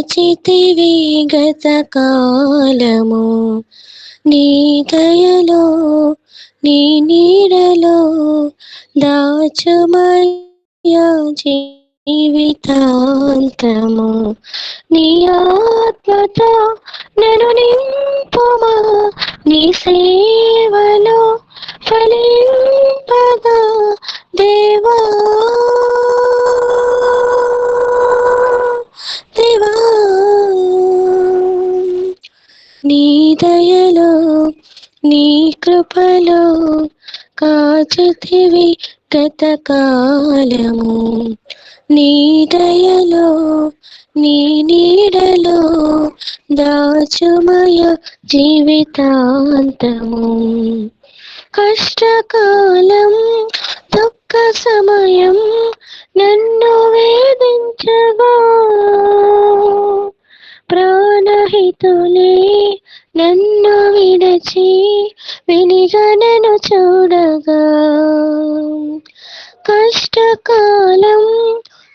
కాచితివి గతకాలము, నీ దయలో నీ నీడలో దాచుమయ్యా జీవితాంతము. నీ ఆత్మతో నన్ను నింపుమా, నీ సేవలో ఫలింపగా దేవా దేవా. నీ దయలో నీ కృపలో కాచితివి గతకాలము, నీ దయలో నీ నీడలో దాచుమయ జీవితాంతము. కష్టకాలం దుఃఖ సమయం నన్ను వేధించగా, ప్రాణహితులే నన్ను విడచి వెలిగనను చూడగా, కష్టకాలం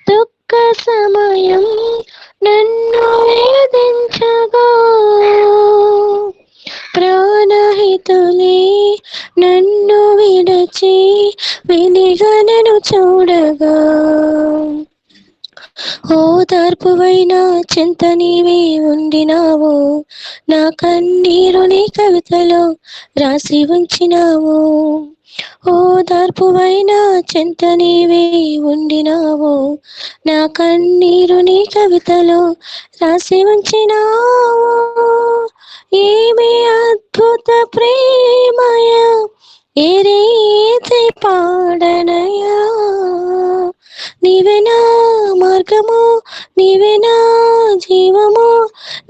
దుఃఖ సమయం నన్ను వేధించగా, ప్రాణహితులే నన్ను విడచి వెలిగనను చూడగా, ఓదార్పువైనా చింత నీవే ఉండినావు, నా కన్నీరు నీ కవితలో రాసి ఉంచినావు. ఓదార్పువైనా చింత నీవే ఉండినావు, నా కన్నీరు నీ కవితలో రాసి ఉంచినావు. ఏమి అద్భుత ప్రేమయ, ఏ రీతి పాడనయా, నీవే నా మార్గము, నీవే నా జీవము,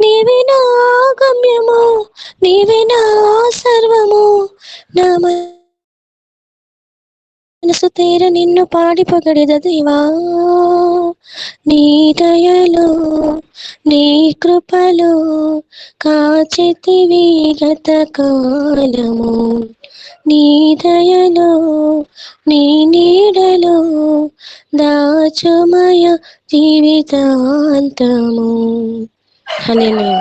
నీవే నా గమ్యము, నీవే నా సర్వము. నా మనసు తీర నిన్ను పాడి పొగడిద దేవా. నీ దయలో నీ కృపలో కాచితివి గతకాలము, నీ దయలో నీ నీడలో దాచుమయ జీవితాంతము. హల్లెలూయా.